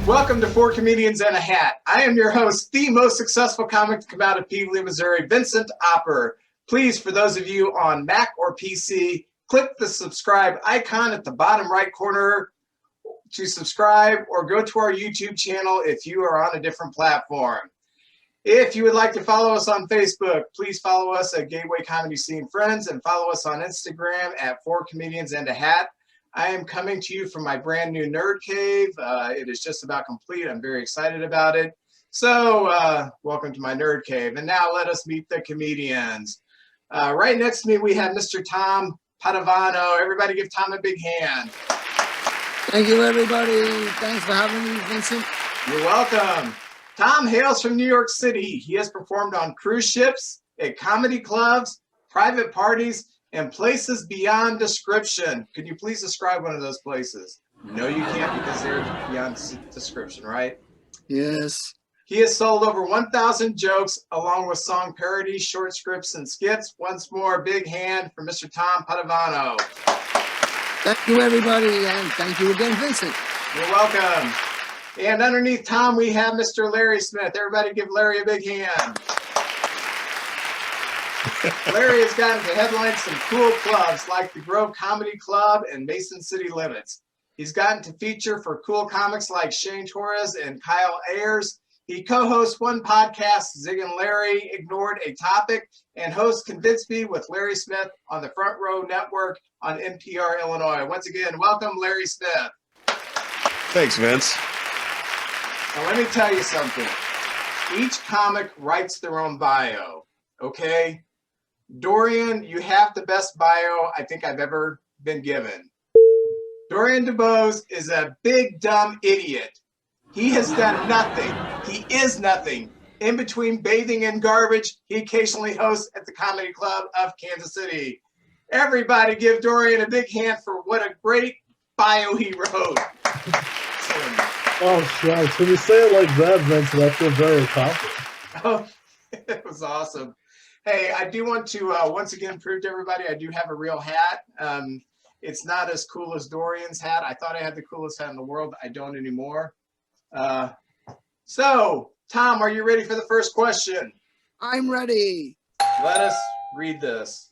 Welcome to Four Comedians and a Hat. I am your host, the most successful comic to come out of Peabody, Missouri, Vincent Opper. Please, for those of you on Mac or PC, click the subscribe icon at the bottom right corner to subscribe, or go to our YouTube channel if you are on a different platform. If you would like to follow us on Facebook, please follow us at Gateway Comedy Scene Friends and follow us on Instagram at Four Comedians and a Hat. I am coming to you from my brand new Nerd Cave. It is just about complete. I'm very excited about it. So welcome to my Nerd Cave. And now let us meet the comedians. Right next to me, we have Mr. Tom Padavano. Everybody give Tom a big hand. Thank you, everybody. Thanks for having me, Vincent. You're welcome. Tom hails from New York City. He has performed on cruise ships, at comedy clubs, private parties, and places beyond description. Could you please describe one of those places? No, you can't, because they're beyond description, right? Yes. He has sold over 1,000 jokes along with song parodies, short scripts, and skits. Once more, big hand for Mr. Tom Padavano. Thank you, everybody, and thank you again, Vincent. You're welcome. And underneath Tom, we have Mr. Larry Smith. Everybody give Larry a big hand. Larry has gotten to headline some cool clubs like the Grove Comedy Club and Mason City Limits. He's gotten to feature for cool comics like Shane Torres and Kyle Ayers. He co-hosts one podcast, Zig and Larry Ignored a Topic, and hosts Convince Me with Larry Smith on the Front Row Network on NPR Illinois. Once again, welcome Larry Smith. Thanks, Vince. Now let me tell you something. Each comic writes their own bio, okay? Dorian, you have the best bio I think I've ever been given. Dorian Debose is a big, dumb idiot. He has done nothing. He is nothing. In between bathing in garbage, he occasionally hosts at the Comedy Club of Kansas City. Everybody give Dorian a big hand for what a great bio he wrote. Oh, shucks. When you say it like that, Vincent, I feel very accomplished. Oh, it was awesome. Hey, I do want to once again prove to everybody I do have a real hat. It's not as cool as Dorian's hat. I thought I had the coolest hat in the world. I don't anymore. So, Tom, are you ready for the first question? I'm ready. Let us read this.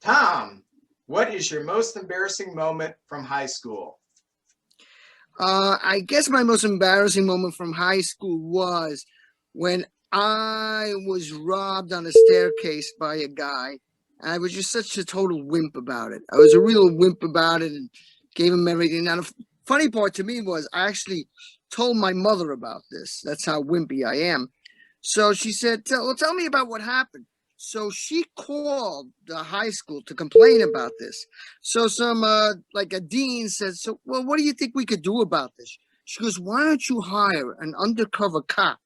Tom, what is your most embarrassing moment from high school? I guess my most embarrassing moment from high school was when I was robbed on a staircase by a guy. I was just such a total wimp about it. I was a real wimp about it and gave him everything. Now, the funny part to me was I actually told my mother about this. That's how wimpy I am. So she said, tell me about what happened. So she called the high school to complain about this. So some, like a dean says, so, well, what do you think we could do about this? She goes, why don't you hire an undercover cop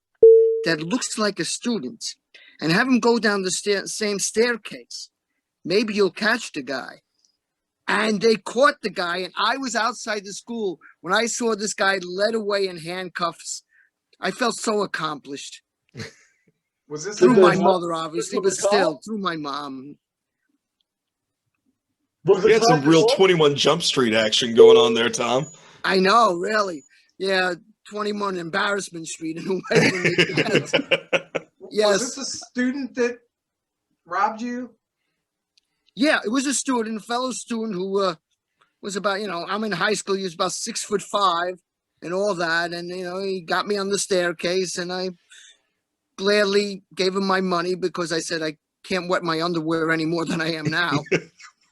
that looks like a student and have him go down the same staircase? Maybe you'll catch the guy. And they caught the guy, and I was outside the school when I saw this guy led away in handcuffs. I felt so accomplished. Was this through my mother, obviously, but still through my mom. We had some real 21 Jump Street action going on there, Tom. I know, really. Yeah, 21 Embarrassment Street in a way. Yes. Was this a student that robbed you? Yeah, it was a student, a fellow student who was about, I'm in high school. He was about 6'5" and all that. And, he got me on the staircase, and I gladly gave him my money because I said I can't wet my underwear any more than I am now.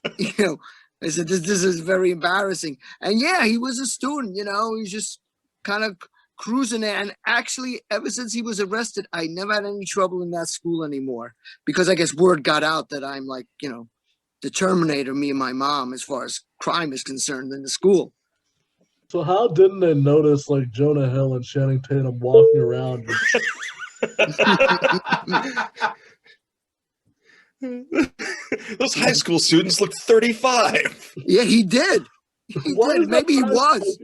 I said this is very embarrassing. And yeah, he was a student. He's just kind of cruising there. And actually, ever since he was arrested, I never had any trouble in that school anymore because I guess word got out that I'm like the Terminator, me and my mom, as far as crime is concerned in the school. So how didn't they notice like Jonah Hill and Channing Tatum walking around? Those high school students look 35. Yeah, he did. He did. Maybe he was.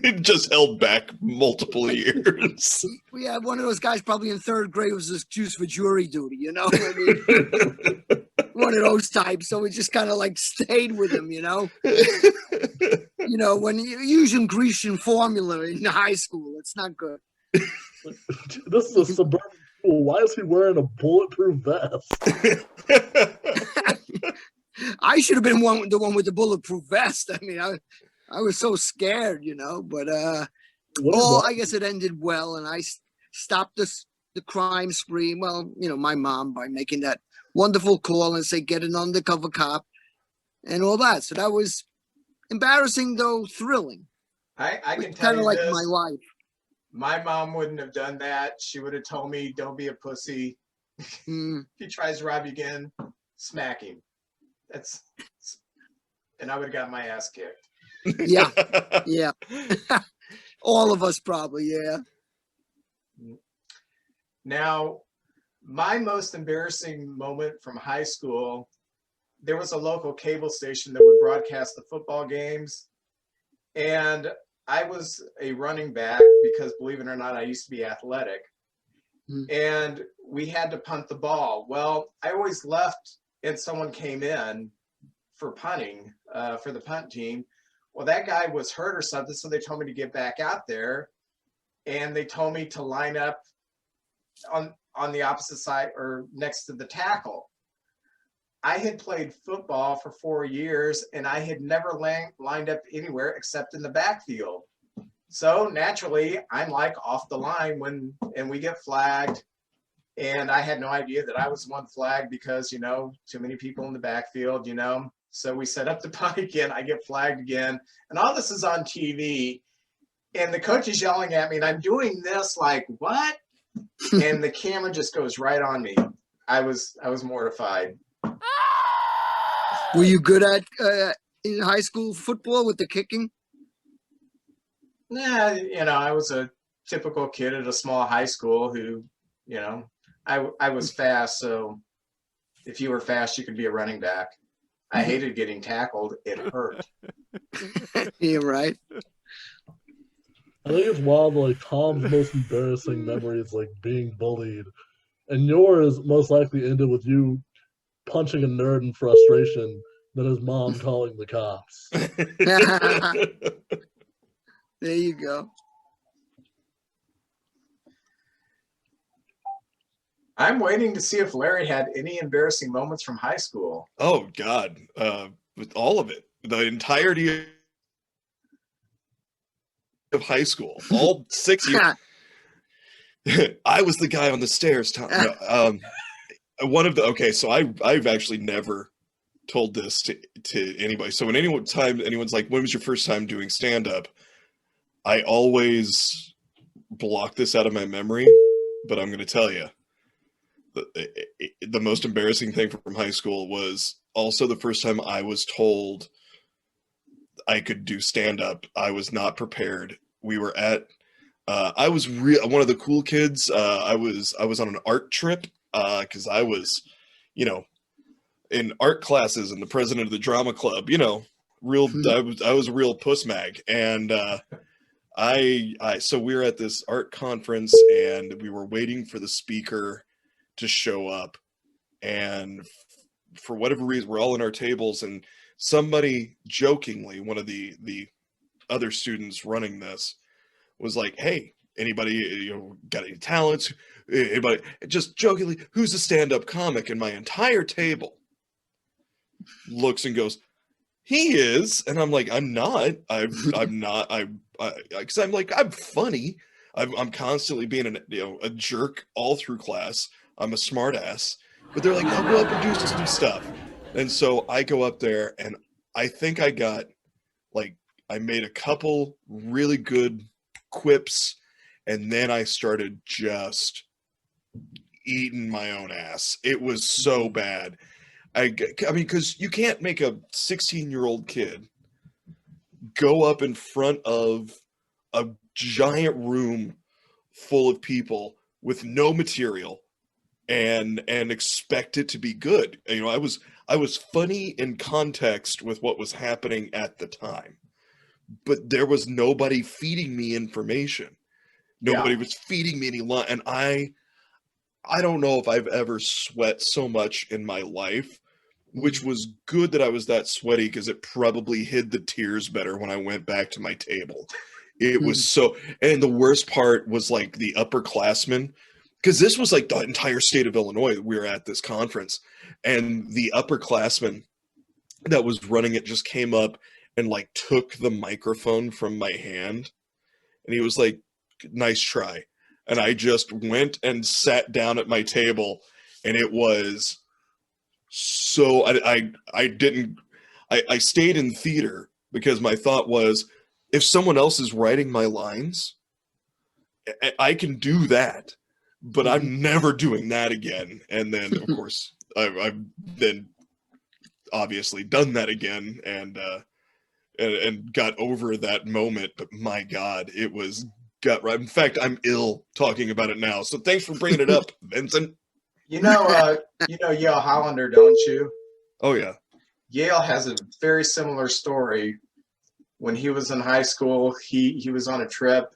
He just held back multiple years. We had one of those guys probably in third grade was excused for jury duty, I mean? one of those types. So it just kind of like stayed with him, you know. When you using Grecian formula in high school, it's not good. This is a suburban school. Why is he wearing a bulletproof vest? I should have been the one with the bulletproof vest. I mean, I was so scared, but I guess it ended well, and I stopped the crime spree. Well, my mom, by making that wonderful call and say, get an undercover cop and all that. So that was embarrassing, though thrilling. I can tell kind you of like this. my life. My mom wouldn't have done that. She would have told me, don't be a pussy. If he tries to rob you again, smack him. And I would have got my ass kicked. Yeah. Yeah. All of us probably, yeah. Now, my most embarrassing moment from high school, there was a local cable station that would broadcast the football games. And I was a running back because, believe it or not, I used to be athletic. And we had to punt the ball. Well, I always left and someone came in for punting, for the punt team. Well, that guy was hurt or something, so they told me to get back out there. And they told me to line up on the opposite side or next to the tackle. I had played football for 4 years, and I had never lined up anywhere except in the backfield. So naturally, I'm like off the line and we get flagged. And I had no idea that I was one flagged because, too many people in the backfield, So we set up the punt again. I get flagged again. And all this is on TV. And the coach is yelling at me, and I'm doing this like, what? And the camera just goes right on me. I was mortified. Were you good at in high school football with the kicking? Nah, I was a typical kid at a small high school who, I was fast. So if you were fast, you could be a running back. I hated getting tackled. It hurt. Yeah, right. I think it's wild, like Tom's most embarrassing memory is like being bullied. And yours most likely ended with you punching a nerd in frustration, then his mom calling the cops. There you go. I'm waiting to see if Larry had any embarrassing moments from high school. Oh, God. With all of it. The entirety of high school. All 6 years. I was the guy on the stairs. So I've actually never told this to anybody. So when anyone's like, when was your first time doing stand-up? I always block this out of my memory, but I'm going to tell you. The most embarrassing thing from high school was also the first time I was told I could do stand-up. I was not prepared. We were at I was one of the cool kids. I was on an art trip because I was, in art classes and the president of the drama club. I was a real puss mag, and so we were at this art conference and we were waiting for the speaker to show up, and for whatever reason, we're all in our tables, and somebody jokingly, one of the other students running this, was like, "Hey, anybody got any talents? Anybody?" Just jokingly, "Who's a stand-up comic?" And my entire table looks and goes, "He is." And I'm like, "I'm not. I'm not. Because I'm like, I'm funny. I'm constantly being a jerk all through class. I'm a smart ass." But they're like, "No, go up and do some stuff." And so I go up there, and I think I made a couple really good quips, and then I started just eating my own ass. It was so bad. I mean, because you can't make a 16-year-old kid go up in front of a giant room full of people with no material and expect it to be good. I was funny in context with what was happening at the time, but there was nobody feeding me information. Nobody was feeding me any line, and I don't know if I've ever sweat so much in my life which was good that I was that sweaty because it probably hid the tears better when I went back to my table. It was so, and the worst part was like the upperclassmen, because this was like the entire state of Illinois. We were at this conference, and the upperclassman that was running it just came up and like took the microphone from my hand, and he was like, "Nice try." And I just went and sat down at my table, and it was so I stayed in theater because my thought was, if someone else is writing my lines, I can do that, but I'm never doing that again. And then of course I've then obviously done that again and got over that moment. But my God, it was gut right. In fact, I'm ill talking about it now. So thanks for bringing it up, Vincent. You know Yale Hollander, don't you? Oh yeah. Yale has a very similar story. When he was in high school, he was on a trip,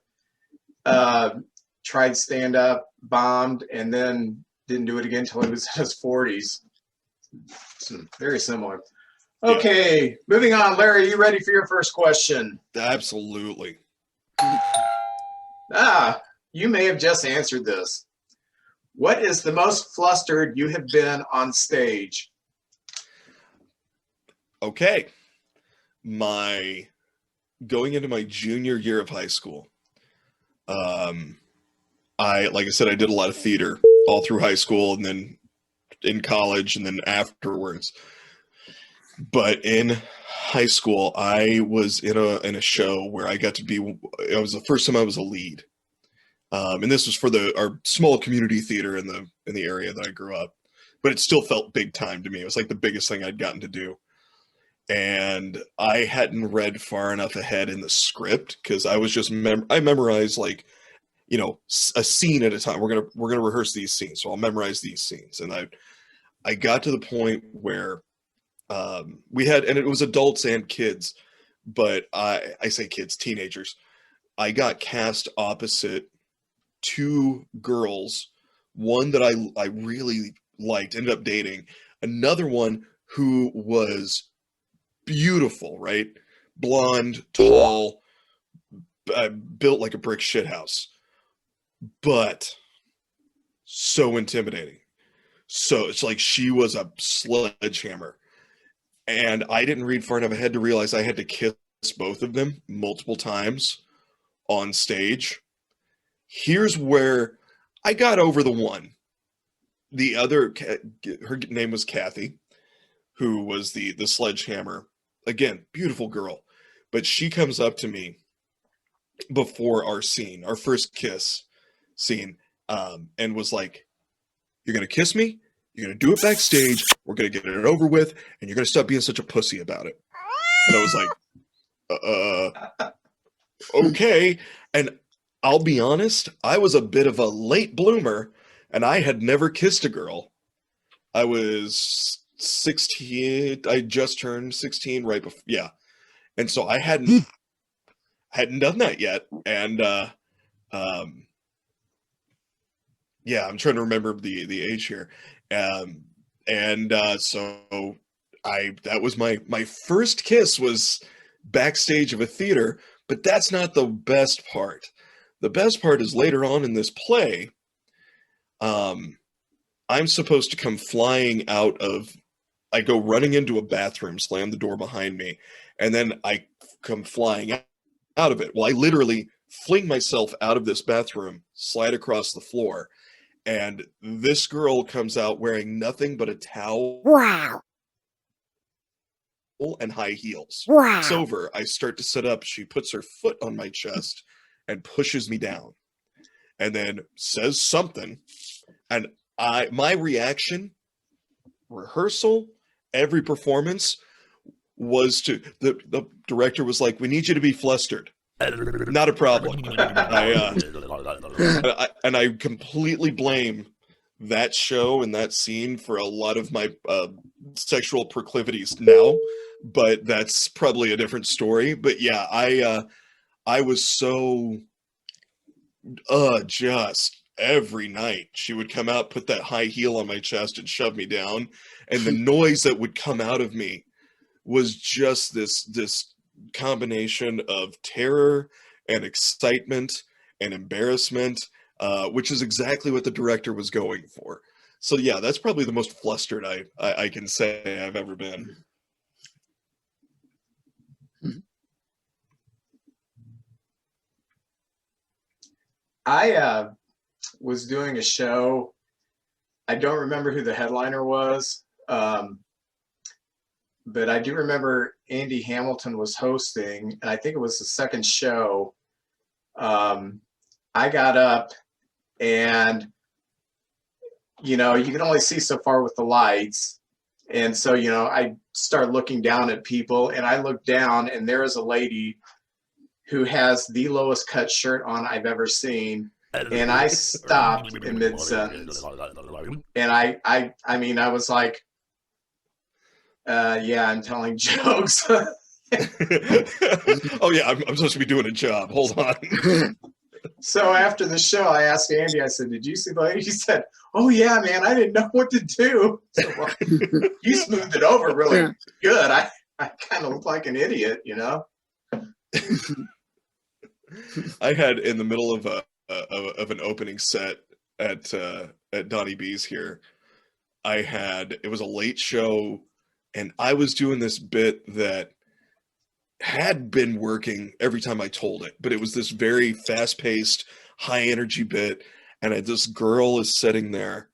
tried stand up, bombed, and then didn't do it again until he was in his 40s. So very similar. Okay, moving on. Larry, are you ready for your first question? Absolutely. You may have just answered this. What is the most flustered you have been on stage? Okay. Going into my junior year of high school, like I said, I did a lot of theater all through high school and then in college and then afterwards. But in high school, I was in a show where I got to be. It was the first time I was a lead, and this was for our small community theater in the area that I grew up. But it still felt big time to me. It was like the biggest thing I'd gotten to do. And I hadn't read far enough ahead in the script because I was just I memorized like, a scene at a time. We're gonna rehearse these scenes, so I'll memorize these scenes. And I got to the point where we had, and it was adults and kids, but I say kids, teenagers. I got cast opposite two girls, one that I really liked, ended up dating, another one who was beautiful, right? Blonde, tall, built like a brick shithouse, but so intimidating. So it's like she was a sledgehammer. And I didn't read far enough ahead to realize I had to kiss both of them multiple times on stage. Here's where I got over the one. The other, her name was Kathy, who was the sledgehammer. Again, beautiful girl. But she comes up to me before our scene, our first kiss scene, and was like, "You're going to kiss me? You're going to do it backstage. We're going to get it over with, and you're going to stop being such a pussy about it." And I was like, okay. And I'll be honest, I was a bit of a late bloomer, and I had never kissed a girl. I was 16. I just turned 16 right before. Yeah. And so I hadn't done that yet. And, yeah, I'm trying to remember the age here. So that was my first kiss was backstage of a theater, but that's not the best part. The best part is later on in this play, I'm supposed to come flying out of, I go running into a bathroom, slam the door behind me, and then I come flying out of it. Well, I literally fling myself out of this bathroom, slide across the floor, and this girl comes out wearing nothing but a towel. Wow. And high heels. Wow. It's over. I start to sit up. She puts her foot on my chest and pushes me down, and then says something. And my reaction, rehearsal, every performance was to the director was like, "We need you to be flustered." Not a problem. I completely blame that show and that scene for a lot of my sexual proclivities now, but that's probably a different story. But yeah, I was so just every night she would come out, put that high heel on my chest and shove me down, and the noise that would come out of me was just this combination of terror and excitement and embarrassment, which is exactly what the director was going for. So yeah, that's probably the most flustered I can say I've ever been. I was doing a show. I don't remember who the headliner was, but I do remember Andy Hamilton was hosting, and I think it was the second show. I got up, and you can only see so far with the lights, and so I start looking down at people, and I look down, and there is a lady who has the lowest cut shirt on I've ever seen. And I stopped in mid-sentence. And I mean, I was like, yeah, I'm telling jokes. Oh yeah, I'm supposed to be doing a job. Hold on. So after the show, I asked Andy, I said, did you see the lady? He said, oh yeah, man, I didn't know what to do. So, well, you smoothed it over really good. I kind of look like an idiot, I had in the middle of an opening set at Donnie B's here. It was a late show, and I was doing this bit that had been working every time I told it, but it was this very fast-paced, high-energy bit, and this girl is sitting there,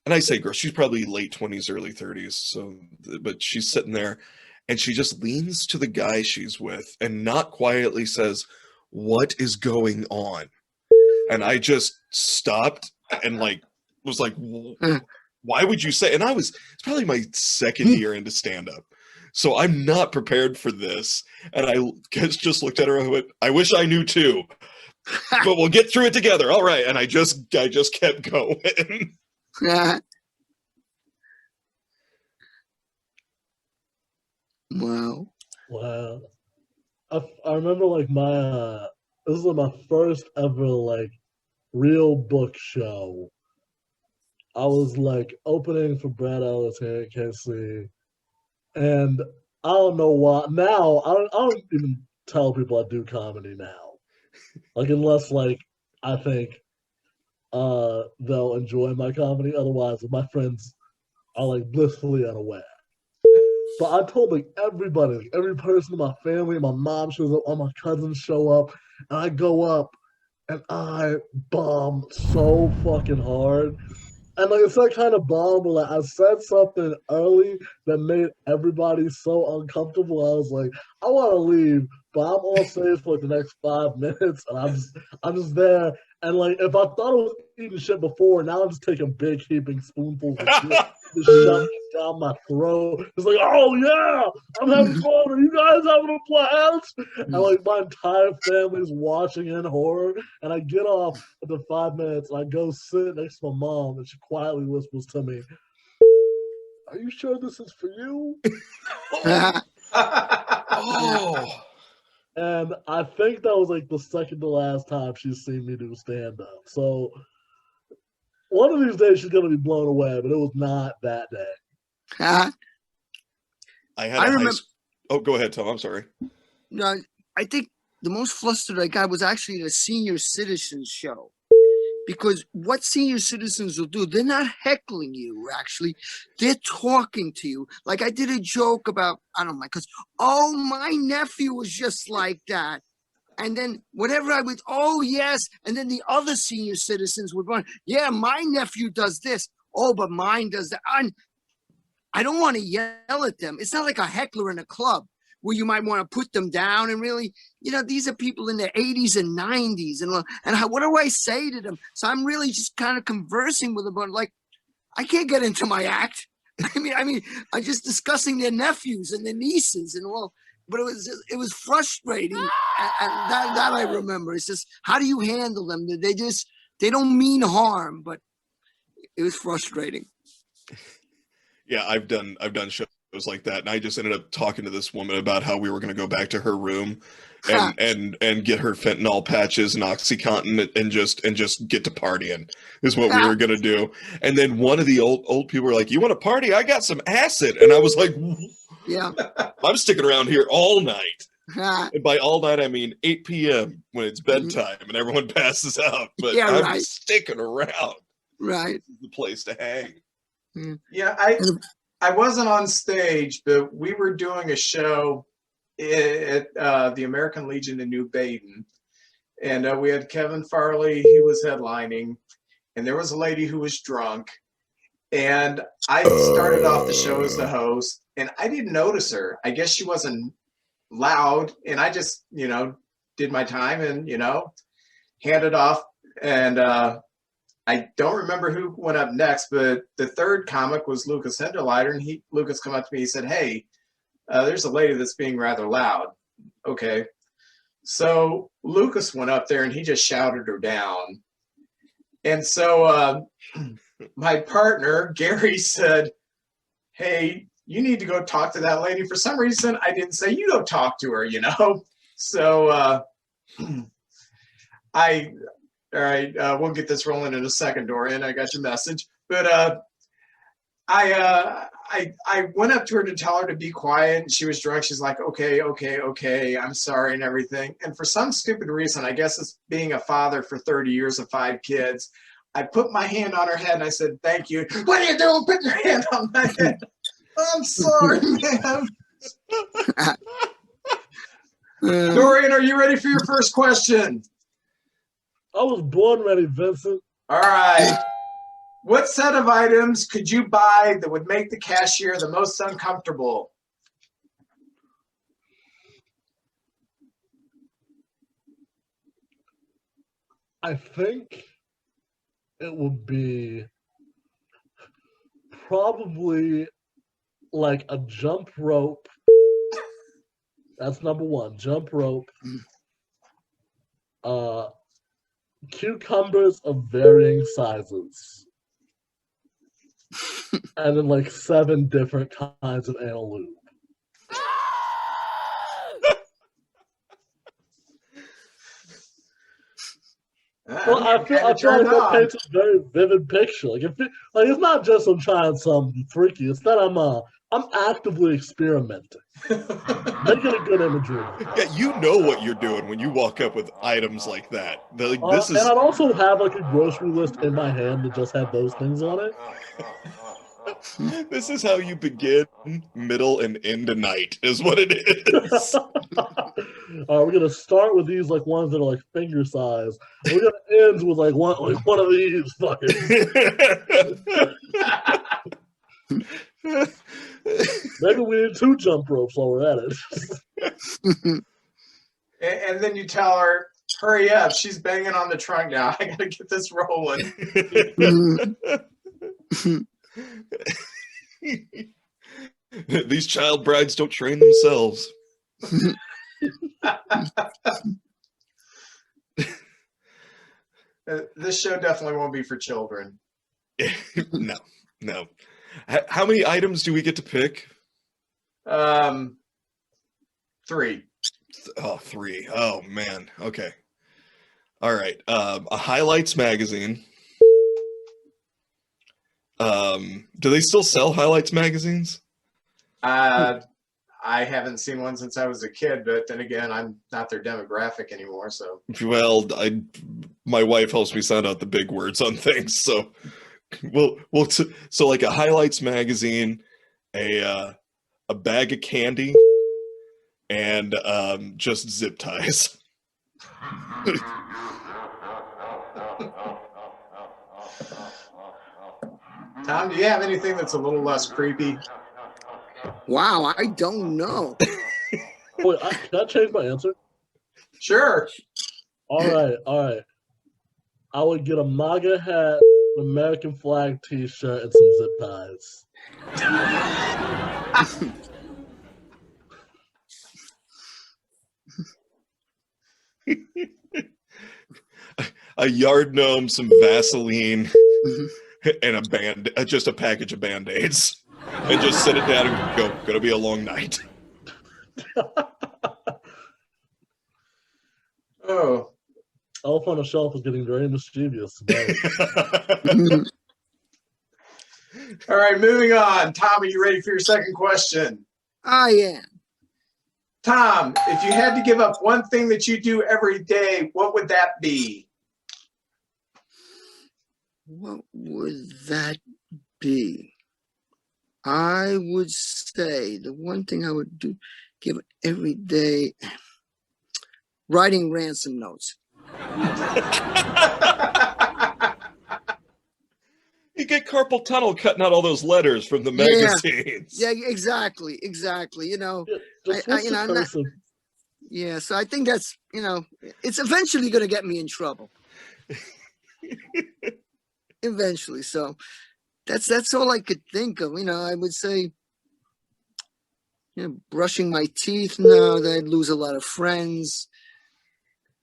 and I say girl, she's probably late 20s, early 30s, so, but she's sitting there, and she just leans to the guy she's with and not quietly says, "What is going on?" And I just stopped and was like, why would you say? And it's probably my second year into stand-up, so I'm not prepared for this. And I just looked at her and went, I wish I knew too, but we'll get through it together. All right. And I just kept going. Wow. Wow. I remember my this was my first ever real book show. I was opening for Brad Ellis here at KC, and I don't know why now. I don't even tell people I do comedy now, unless I think they'll enjoy my comedy. Otherwise, my friends are blissfully unaware. But I told everybody, every person in my family, my mom shows up, all my cousins show up, and I go up and I bomb so fucking hard. And it's that kind of bomb where I said something early that made everybody so uncomfortable. I was like, I want to leave, but I'm on stage for the next 5 minutes, and I'm just there. And if I thought I was eating shit before, now I'm just taking big heaping spoonfuls of shit to shove it down my throat. It's oh yeah, I'm having fun. Are you guys having a blast? And my entire family's watching in horror. And I get off after 5 minutes, and I go sit next to my mom, and she quietly whispers to me, "Are you sure this is for you?" Oh. And I think that was the second to last time she's seen me do stand-up. So one of these days she's going to be blown away, but it was not that day. I remember. Oh, go ahead, Tom. I'm sorry. No, I think the most flustered I got was actually at a senior citizens show. Because what senior citizens will do, they're not heckling you, actually. They're talking to you. I did a joke about, I don't know, because, oh, my nephew was just like that. And then whatever I would, oh, yes. And then the other senior citizens would run, yeah, my nephew does this. Oh, but mine does that. I don't want to yell at them. It's not like a heckler in a club where you might want to put them down and really, these are people in their 80s and 90s. And what do I say to them? So I'm really just kind of conversing with them, but I can't get into my act. I mean, I'm just discussing their nephews and their nieces but it was frustrating. And that I remember. It's just, how do you handle them? They don't mean harm, but it was frustrating. Yeah, I've done shows like that, and I just ended up talking to this woman about how we were going to go back to her room and get her fentanyl patches and OxyContin and just get to partying is what we were going to do. And then one of the old people were like, "You want to party? I got some acid." And I was like, Yeah. "I'm sticking around here all night." Ha. And by all night, I mean 8 p.m. when it's bedtime and everyone passes out. But Yeah, I'm right. sticking around. Right. This is the place to hang. Yeah, I wasn't on stage, but we were doing a show at the American Legion in New Baden. And we had Kevin Farley, he was headlining, and there was a lady who was drunk. And I started off the show as the host, and I didn't notice her. I guess she wasn't loud, and I just, did my time and, handed off. And I don't remember who went up next, but the third comic was Lucas Hinderleiter, and Lucas come up to me, he said, "Hey, there's a lady that's being rather loud." Okay. So Lucas went up there and he just shouted her down. And so my partner, Gary, said, "Hey, you need to go talk to that lady." For some reason, I didn't say, "You go talk to her," So all right, we'll get this rolling in a second, Dorian. I got your message. But I went up to her to tell her to be quiet, and she was drunk. She's like, okay, I'm sorry and everything. And for some stupid reason, I guess it's being a father for 30 years of 5 kids, I put my hand on her head and I said, "Thank you." "What are you doing? Put your hand on my head." "I'm sorry, man." Dorian, are you ready for your first question? I was born ready, Vincent. All right. What set of items could you buy that would make the cashier the most uncomfortable? I think it would be probably like a jump rope. That's number one, jump rope. Cucumbers of varying sizes. And then like 7 different kinds of anal lube. Well, I feel like that paints a very vivid picture. Like it's not just I'm trying something freaky. It's that I'm actively experimenting, making a good imagery. Yeah, you know what you're doing when you walk up with items like that. And I'd also have like a grocery list in my hand that just had those things on it. This is how you begin, middle, and end a night, is what it is. We're gonna start with these like ones that are like finger size. We're gonna end with like one of these fucking. Maybe we need 2 jump ropes while we're at it. And then you tell her, "Hurry up, she's banging on the trunk now. I gotta get this rolling." These child brides don't train themselves. This show definitely won't be for children. No. How many items do we get to pick? 3. Oh, 3. Oh, man. Okay. All right. A highlights magazine. Do they still sell highlights magazines? I haven't seen one since I was a kid, but then again, I'm not their demographic anymore. So, well, my wife helps me sound out the big words on things. So, so like a highlights magazine, a bag of candy, and just zip ties. Tom, do you have anything that's a little less creepy? Wow, I don't know. Wait, can I change my answer? Sure. All right. I would get a MAGA hat, an American flag T-shirt, and some zip ties. A yard gnome, some Vaseline, and just a package of Band-Aids. and just sit it down and go, gonna be a long night. Oh, Elf on a Shelf is getting very mischievous today. all right, moving on. Tom, are you ready for your second question? I am. Tom, if you had to give up one thing that you do every day, what would that be? What would that be? I would say the one thing I would do, give every day, writing ransom notes. You get carpal tunnel cutting out all those letters from the magazines. Yeah, exactly. You know, Yeah, just switch to I'm not, cursive. yeah. So I think that's, you know, it's eventually going to get me in trouble. Eventually. So that's all I could think of. You know, I would say, you know, brushing my teeth. No, that I'd lose a lot of friends.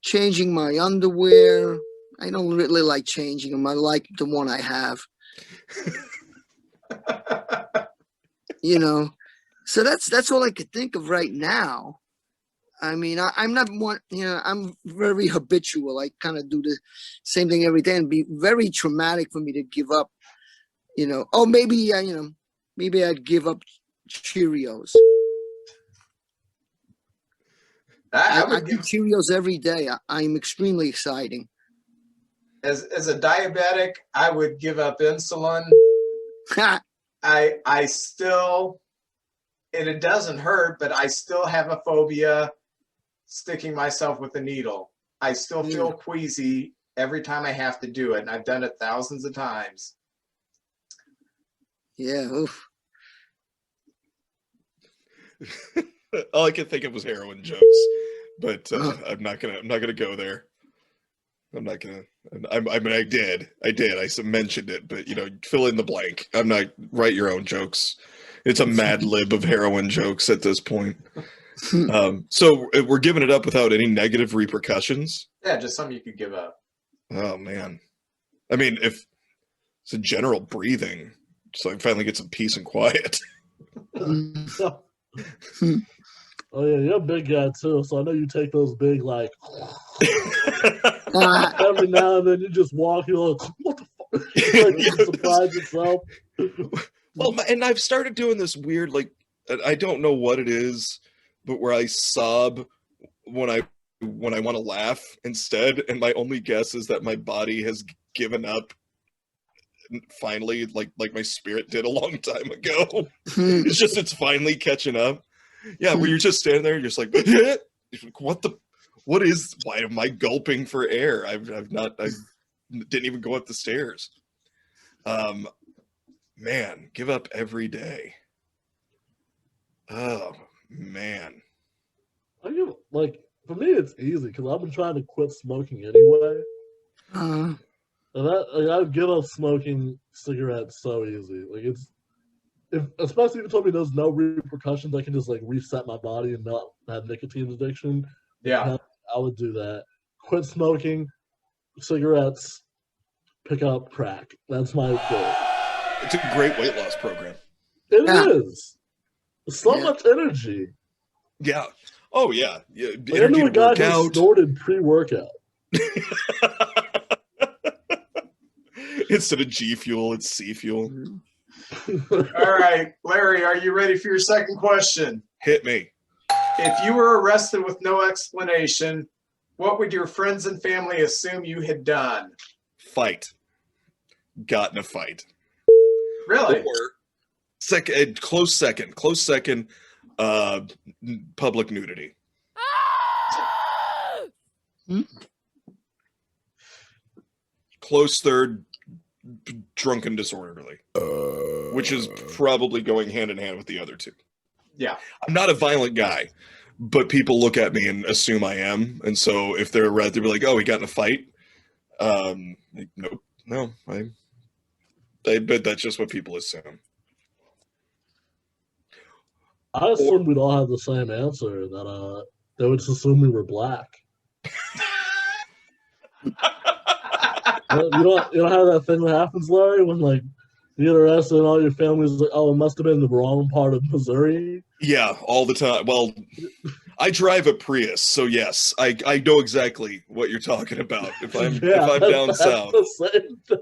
Changing my underwear. I don't really like changing them. I like the one I have. You know, so that's all I could think of right now. I mean, I'm not one, you know, I'm very habitual. I kind of do the same thing every day, and be very traumatic for me to give up, you know. Oh, maybe, you know, maybe I'd give up Cheerios. I I would do give, Cheerios every day. I'm extremely exciting. as a diabetic, I would give up insulin. Ha! I still, and it doesn't hurt, but I still have a phobia sticking myself with a needle. I still feel queasy every time I have to do it, and I've done it thousands of times. Yeah. Oof. All I could think of was heroin jokes, but I'm not gonna go there. I'm not gonna. I mean, I did. I mentioned it, but you know, fill in the blank. I'm not. Write your own jokes. It's a mad lib of heroin jokes at this point. So we're giving it up without any negative repercussions. Yeah, just something you could give up. Oh man, I mean, if it's a general breathing, so I can finally get some peace and quiet. Oh yeah, you're a big guy too, so I know you take those big like every now and then you just walk, you're like, what the fuck? You surprise yourself. Well, and I've started doing this weird, like, I don't know what it is, but where I sob when I want to laugh instead, and my only guess is that my body has given up finally, like my spirit did a long time ago. It's finally catching up. Yeah, where you're just standing there, you're just like, why am I gulping for air? I didn't even go up the stairs. Man, give up every day. Oh man. Like, for me it's easy because I've been trying to quit smoking anyway. And I'd give up smoking cigarettes so easy. Like, especially if you told me there's no repercussions, I can just like reset my body and not have nicotine addiction. Yeah. I would do that. Quit smoking, cigarettes, pick up crack. That's my goal. It's a great weight loss program. It is. So much energy. Yeah. Oh yeah. Yeah. Like, I knew a guy who snorted pre-workout. Instead of G fuel, it's C fuel. All right, Larry, are you ready for your second question? Hit me. If you were arrested with no explanation, what would your friends and family assume you had done? Fight. Got in a fight. Really? Or close second, public nudity. Close third, drunken disorderly, which is probably going hand in hand with the other two. Yeah. I'm not a violent guy, but people look at me and assume I am. And so if they're red, they'll be like, oh, he got in a fight. Like, nope, no, I bet that's just what people assume. I assumed we'd all have the same answer, that they would just assume we were black. You don't have that thing that happens, Larry, when like You get arrested and all your family's like, oh, it must have been the wrong part of Missouri. Yeah, all the time. Well, I drive a Prius, so yes, I know exactly what you're talking about. If I'm down south, the same thing.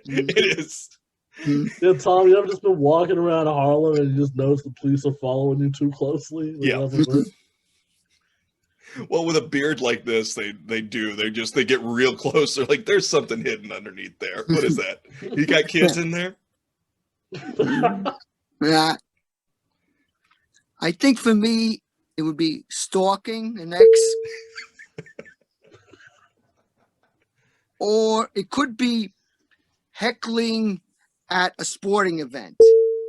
it is. Yeah, Tom, you ever just been walking around Harlem and you just notice the police are following you too closely? Yeah. Well, with a beard like this, they do. They get real close. They're like, there's something hidden underneath there. What is that? You got kids in there? Yeah. I think for me, it would be stalking an ex. Or it could be heckling at a sporting event,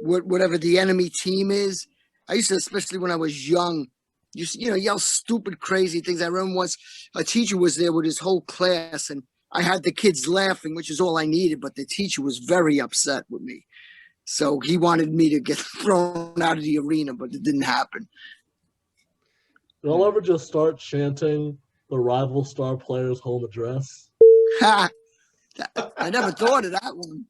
whatever the enemy team is. I used to, especially when I was young, yell stupid, crazy things. I remember once a teacher was there with his whole class, and I had the kids laughing, which is all I needed, but the teacher was very upset with me. So he wanted me to get thrown out of the arena, but it didn't happen. Y'all ever just start chanting the rival star player's home address? Ha! I never thought of that one.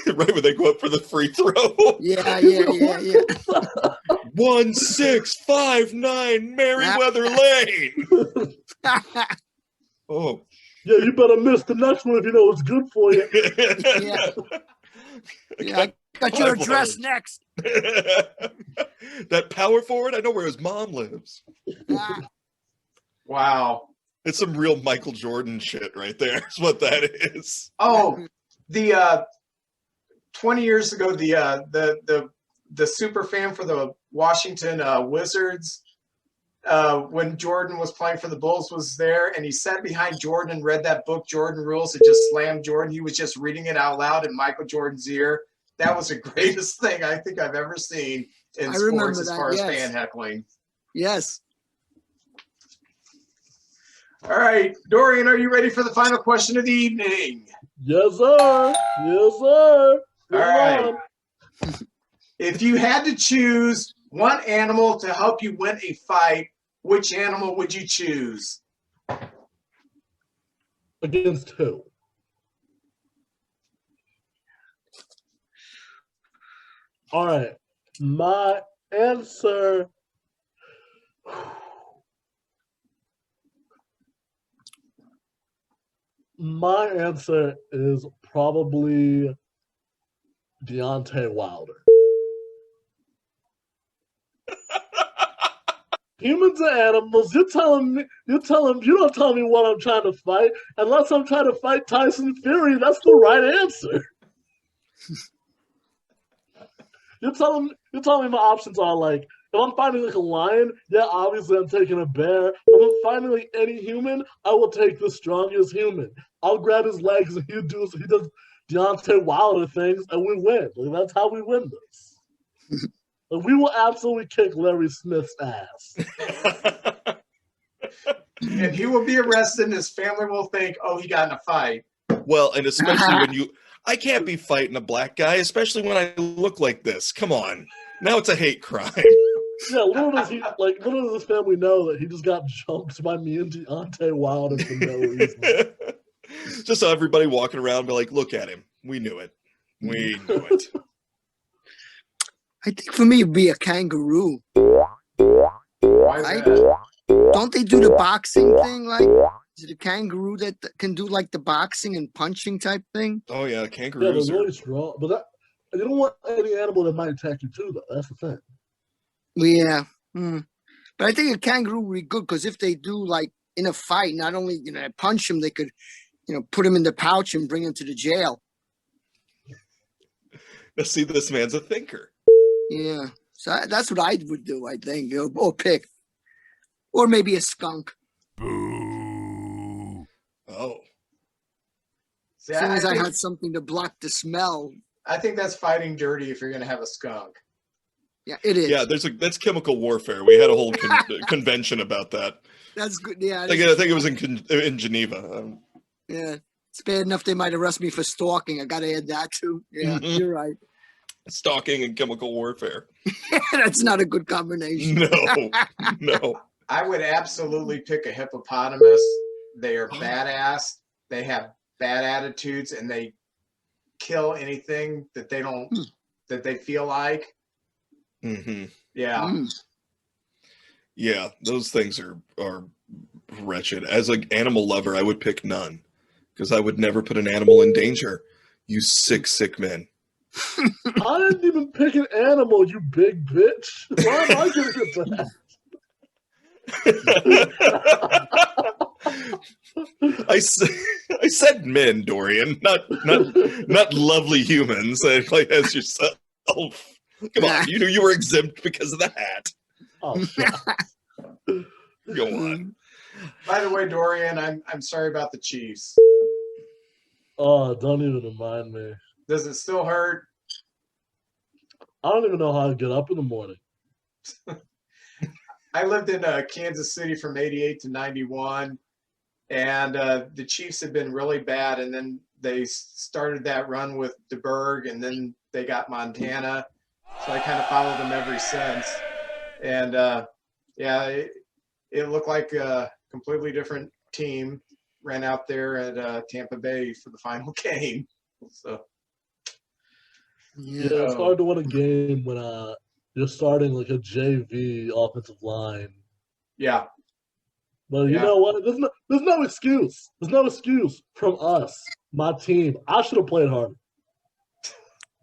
Right when they go up for the free throw. Yeah. 1659 Merriweather Lane. Oh. Yeah, you better miss the next one if you know what's good for you. Yeah, I got your address next. That power forward, I know where his mom lives. Wow. It's some real Michael Jordan shit right there. Is what that is. Oh, the 20 years ago, the super fan for the Washington Wizards, when Jordan was playing for the Bulls, was there, and he sat behind Jordan and read that book, Jordan Rules. It just slammed Jordan. He was just reading it out loud in Michael Jordan's ear. That was the greatest thing I think I've ever seen in sports as far as fan heckling. Yes. All right, Dorian, are you ready for the final question of the evening? Yes, sir. Yes, sir. All right. If you had to choose one animal to help you win a fight, which animal would you choose? Against who? All right. My answer. My answer is probably Deontay Wilder. Humans are animals. You don't tell me what I'm trying to fight. Unless I'm trying to fight Tyson Fury, that's the right answer. You're telling me my options are like, if I'm fighting like a lion, yeah, obviously I'm taking a bear. If I'm fighting like any human, I will take the strongest human. I'll grab his legs and he does Deontay Wilder things and we win. Like, that's how we win this. Like, we will absolutely kick Larry Smith's ass. And he will be arrested and his family will think, oh, he got in a fight. Well, and especially when I can't be fighting a black guy, especially when I look like this. Come on. Now it's a hate crime. Yeah, little does his family know that he just got jumped by me and Deontay Wilder for no reason. Just so everybody walking around be like, look at him. We knew it. We knew it. I think for me it'd be a kangaroo. Why is that? Don't they do the boxing thing? Like, is it a kangaroo that can do like the boxing and punching type thing? Oh yeah, Yeah, kangaroos they're really strong. But you don't want any animal that might attack you too, though. That's the thing. Yeah. But I think a kangaroo would be good because if they do like in a fight, not only punch him, they could put him in the pouch and bring him to the jail. Now, see, this man's a thinker. Yeah. So that's what I would do, I think. Or pick. Or maybe a skunk. Boo. Oh. As soon as I had something to block the smell. I think that's fighting dirty if you're going to have a skunk. Yeah, it is. Yeah, that's chemical warfare. We had a whole convention about that. That's good. Yeah. I think it was in Geneva. Yeah. It's bad enough they might arrest me for stalking. I got to add that too. Yeah, You're right. Stalking and chemical warfare. That's not a good combination. No. I would absolutely pick a hippopotamus. They are badass. They have bad attitudes and they kill anything that they don't that they feel like. Mm-hmm. Yeah. Yeah, those things are wretched. As an animal lover, I would pick none because I would never put an animal in danger. You sick, sick men. I didn't even pick an animal, you big bitch. Why am I gonna get that? I said men, Dorian, not lovely humans like as yourself. Come on, you knew you were exempt because of the hat. Oh, shit. Go on. By the way, Dorian, I'm sorry about the Chiefs. Oh, don't even remind me. Does it still hurt? I don't even know how to get up in the morning. I lived in Kansas City from 88 to 91, and the Chiefs had been really bad, and then they started that run with DeBerg, and then they got Montana. So I kind of followed them ever since. And, yeah, it looked like a completely different team ran out there at Tampa Bay for the final game. So Yeah, it's hard to win a game when you're starting like a JV offensive line. yeah. But you know what? There's no excuse. There's no excuse from us, my team. I should have played harder.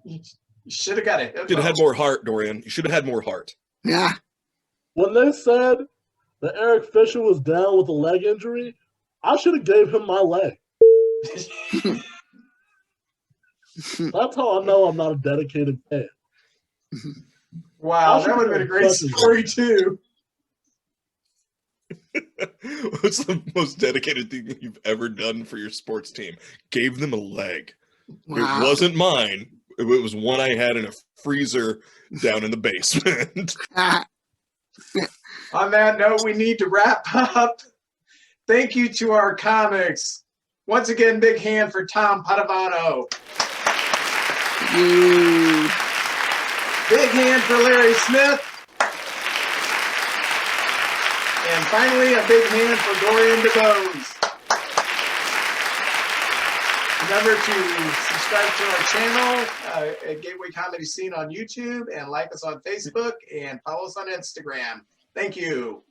You should have got it. You should have had more heart, Dorian. You should have had more heart. Yeah. When they said that Eric Fisher was down with a leg injury, I should have gave him my leg. That's how I know I'm not a dedicated fan. Wow, that would have been a great story too. What's the most dedicated thing you've ever done for your sports team? Gave them a leg. Wow. It wasn't mine. It was one I had in a freezer down in the basement. On that note, we need to wrap up. Thank you to our comics. Once again, big hand for Tom Padavano. Big hand for Larry Smith. And finally, a big hand for Dorian Debose. Remember to subscribe to our channel at Gateway Comedy Scene on YouTube and like us on Facebook and follow us on Instagram. Thank you.